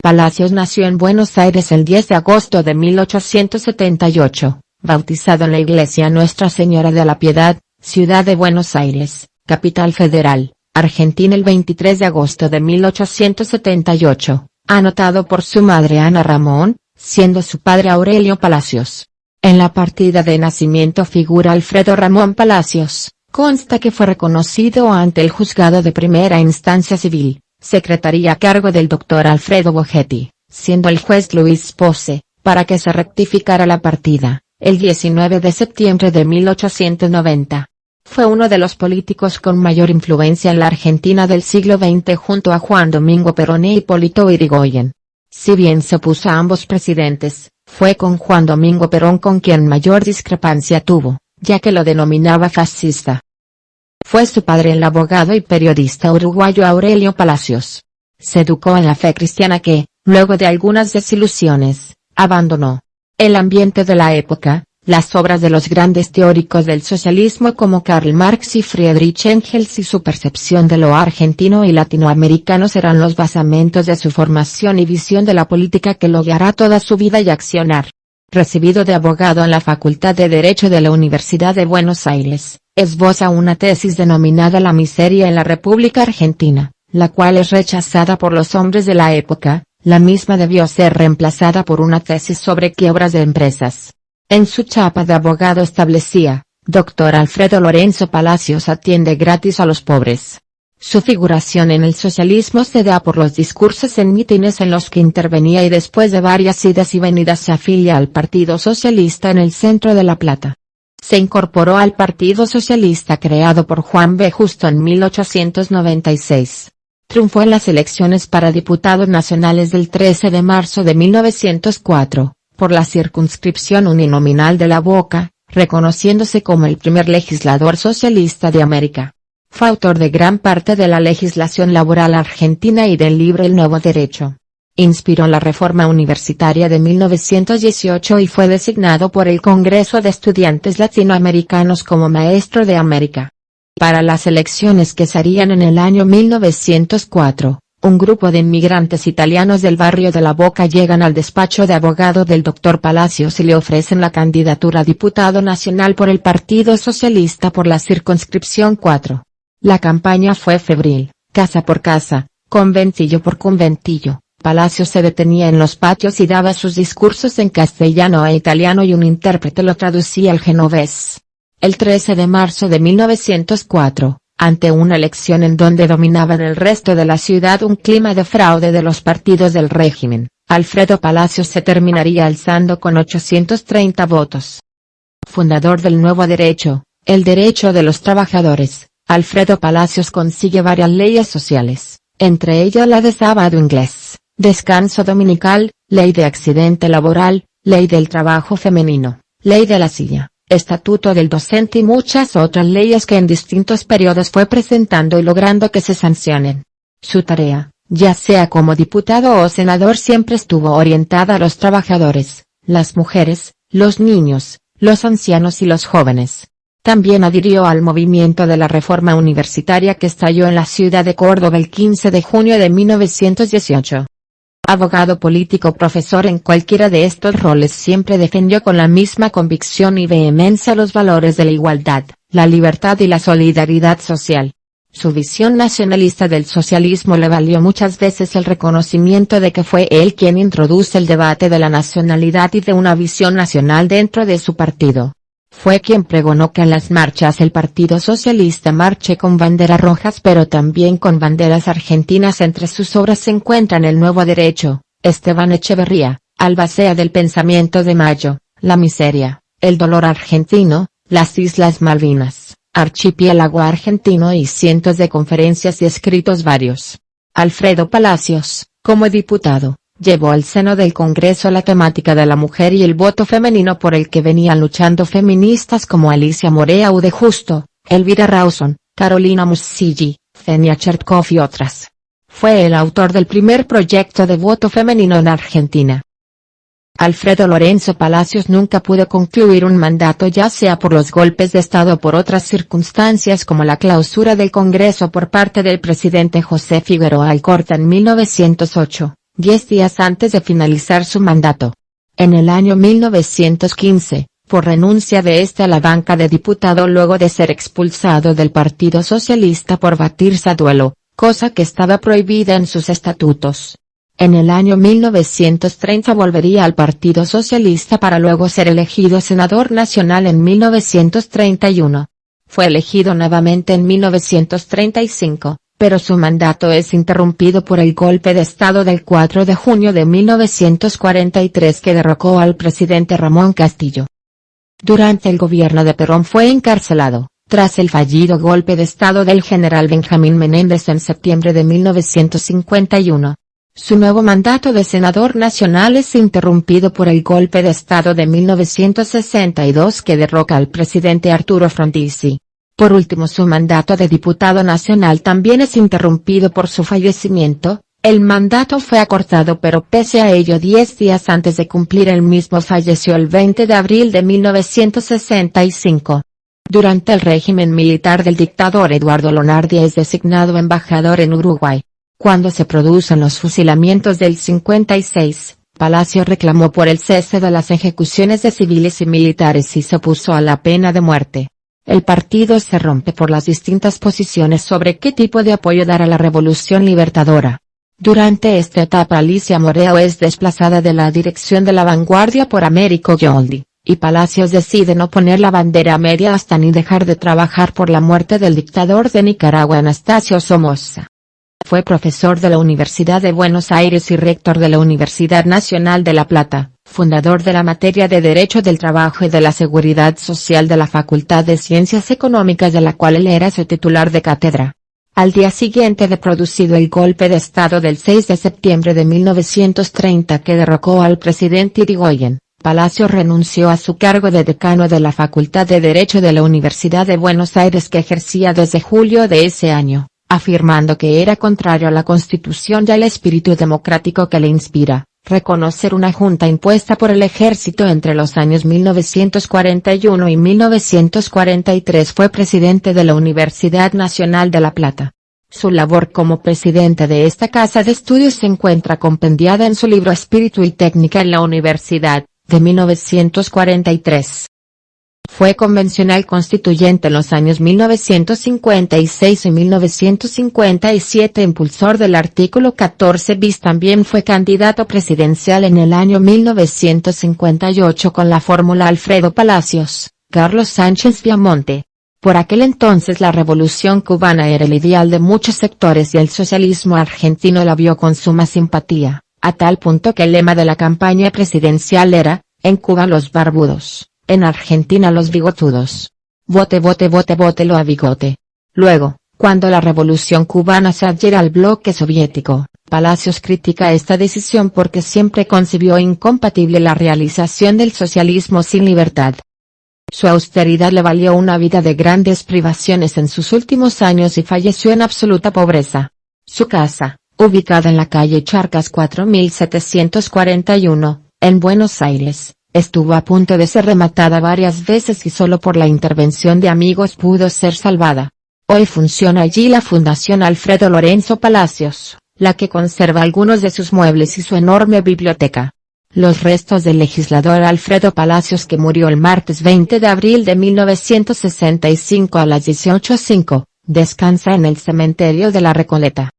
Palacios nació en Buenos Aires el 10 de agosto de 1878, bautizado en la iglesia Nuestra Señora de la Piedad, ciudad de Buenos Aires, capital federal, Argentina el 23 de agosto de 1878, anotado por su madre Ana Ramón, siendo su padre Aurelio Palacios. En la partida de nacimiento figura Alfredo Ramón Palacios, consta que fue reconocido ante el juzgado de primera instancia civil, secretaría a cargo del doctor Alfredo Bogetti, siendo el juez Luis Pose, para que se rectificara la partida, el 19 de septiembre de 1890. Fue uno de los políticos con mayor influencia en la Argentina del siglo XX junto a Juan Domingo Perón e Hipólito Yrigoyen. Si bien se opuso a ambos presidentes, fue con Juan Domingo Perón con quien mayor discrepancia tuvo, ya que lo denominaba fascista. Fue su padre el abogado y periodista uruguayo Aurelio Palacios. Se educó en la fe cristiana que, luego de algunas desilusiones, abandonó. El ambiente de la época, las obras de los grandes teóricos del socialismo como Karl Marx y Friedrich Engels y su percepción de lo argentino y latinoamericano serán los basamentos de su formación y visión de la política que lo guiará toda su vida y accionar. Recibido de abogado en la Facultad de Derecho de la Universidad de Buenos Aires, esboza una tesis denominada La miseria en la República Argentina, la cual es rechazada por los hombres de la época. La misma debió ser reemplazada por una tesis sobre quiebras de empresas. En su chapa de abogado establecía, Dr. Alfredo Lorenzo Palacios atiende gratis a los pobres. Su figuración en el socialismo se da por los discursos en mítines en los que intervenía y después de varias idas y venidas se afilia al Partido Socialista en el centro de La Plata. Se incorporó al Partido Socialista creado por Juan B. Justo en 1896. Triunfó en las elecciones para diputados nacionales del 13 de marzo de 1904, por la circunscripción uninominal de La Boca, reconociéndose como el primer legislador socialista de América. Fue autor de gran parte de la legislación laboral argentina y del libro El Nuevo Derecho. Inspiró la reforma universitaria de 1918 y fue designado por el Congreso de Estudiantes Latinoamericanos como Maestro de América. Para las elecciones que se harían en el año 1904, un grupo de inmigrantes italianos del barrio de La Boca llegan al despacho de abogado del Dr. Palacios y le ofrecen la candidatura a diputado nacional por el Partido Socialista por la circunscripción 4. La campaña fue febril, casa por casa, conventillo por conventillo. Palacios se detenía en los patios y daba sus discursos en castellano e italiano y un intérprete lo traducía al genovés. El 13 de marzo de 1904, ante una elección en donde dominaba en el resto de la ciudad un clima de fraude de los partidos del régimen, Alfredo Palacios se terminaría alzando con 830 votos. Fundador del Nuevo Derecho, el derecho de los trabajadores, Alfredo Palacios consigue varias leyes sociales, entre ellas la de sábado inglés, descanso dominical, ley de accidente laboral, ley del trabajo femenino, ley de la silla, estatuto del docente y muchas otras leyes que en distintos periodos fue presentando y logrando que se sancionen. Su tarea, ya sea como diputado o senador, siempre estuvo orientada a los trabajadores, las mujeres, los niños, los ancianos y los jóvenes. También adhirió al movimiento de la reforma universitaria que estalló en la ciudad de Córdoba el 15 de junio de 1918. Abogado político profesor en cualquiera de estos roles siempre defendió con la misma convicción y vehemencia los valores de la igualdad, la libertad y la solidaridad social. Su visión nacionalista del socialismo le valió muchas veces el reconocimiento de que fue él quien introduce el debate de la nacionalidad y de una visión nacional dentro de su partido. Fue quien pregonó que en las marchas el Partido Socialista marche con banderas rojas pero también con banderas argentinas. Entre sus obras se encuentran El Nuevo Derecho, Esteban Echeverría, Albacea del Pensamiento de Mayo, La miseria, El dolor argentino, Las Islas Malvinas, Archipiélago argentino y cientos de conferencias y escritos varios. Alfredo Palacios, como diputado, llevó al seno del Congreso la temática de la mujer y el voto femenino por el que venían luchando feministas como Alicia Morea Ude Justo, Elvira Rawson, Carolina Musiggi, Fenia Chertkov y otras. Fue el autor del primer proyecto de voto femenino en Argentina. Alfredo Lorenzo Palacios nunca pudo concluir un mandato, ya sea por los golpes de Estado o por otras circunstancias como la clausura del Congreso por parte del presidente José Figueroa Alcorta en 1908. 10 días antes de finalizar su mandato. En el año 1915, por renuncia de este a la banca de diputado luego de ser expulsado del Partido Socialista por batirse a duelo, cosa que estaba prohibida en sus estatutos. En el año 1930 volvería al Partido Socialista para luego ser elegido senador nacional en 1931. Fue elegido nuevamente en 1935, pero su mandato es interrumpido por el golpe de Estado del 4 de junio de 1943 que derrocó al presidente Ramón Castillo. Durante el gobierno de Perón fue encarcelado, tras el fallido golpe de Estado del general Benjamín Menéndez en septiembre de 1951. Su nuevo mandato de senador nacional es interrumpido por el golpe de Estado de 1962 que derroca al presidente Arturo Frondizi. Por último, su mandato de diputado nacional también es interrumpido por su fallecimiento. El mandato fue acortado pero pese a ello 10 días antes de cumplir el mismo falleció el 20 de abril de 1965. Durante el régimen militar del dictador Eduardo Lonardi es designado embajador en Uruguay. Cuando se producen los fusilamientos del 56, Palacio reclamó por el cese de las ejecuciones de civiles y militares y se opuso a la pena de muerte. El partido se rompe por las distintas posiciones sobre qué tipo de apoyo dar a la Revolución Libertadora. Durante esta etapa Alicia Moreo es desplazada de la dirección de La Vanguardia por Américo Yoldi, y Palacios decide no poner la bandera media hasta ni dejar de trabajar por la muerte del dictador de Nicaragua Anastasio Somoza. Fue profesor de la Universidad de Buenos Aires y rector de la Universidad Nacional de La Plata, fundador de la materia de Derecho del Trabajo y de la Seguridad Social de la Facultad de Ciencias Económicas de la cual él era su titular de cátedra. Al día siguiente de producido el golpe de Estado del 6 de septiembre de 1930 que derrocó al presidente Irigoyen, Palacio renunció a su cargo de decano de la Facultad de Derecho de la Universidad de Buenos Aires que ejercía desde julio de ese año, afirmando que era contrario a la Constitución y al espíritu democrático que le inspira. Reconocer una junta impuesta por el ejército entre los años 1941 y 1943 fue presidente de la Universidad Nacional de La Plata. Su labor como presidente de esta casa de estudios se encuentra compendiada en su libro Espíritu y Técnica en la Universidad, de 1943. Fue convencional constituyente en los años 1956 y 1957, impulsor del artículo 14 bis. También fue candidato presidencial en el año 1958 con la fórmula Alfredo Palacios, Carlos Sánchez Viamonte. Por aquel entonces la revolución cubana era el ideal de muchos sectores y el socialismo argentino la vio con suma simpatía, a tal punto que el lema de la campaña presidencial era, en Cuba los barbudos, en Argentina los bigotudos. Vote vote vote vótelo a Bigote. Luego, cuando la revolución cubana se adhiera al bloque soviético, Palacios critica esta decisión porque siempre concibió incompatible la realización del socialismo sin libertad. Su austeridad le valió una vida de grandes privaciones en sus últimos años y falleció en absoluta pobreza. Su casa, ubicada en la calle Charcas 4741, en Buenos Aires, estuvo a punto de ser rematada varias veces y solo por la intervención de amigos pudo ser salvada. Hoy funciona allí la Fundación Alfredo Lorenzo Palacios, la que conserva algunos de sus muebles y su enorme biblioteca. Los restos del legislador Alfredo Palacios, que murió el martes 20 de abril de 1965 a las 18:05, descansa en el cementerio de la Recoleta.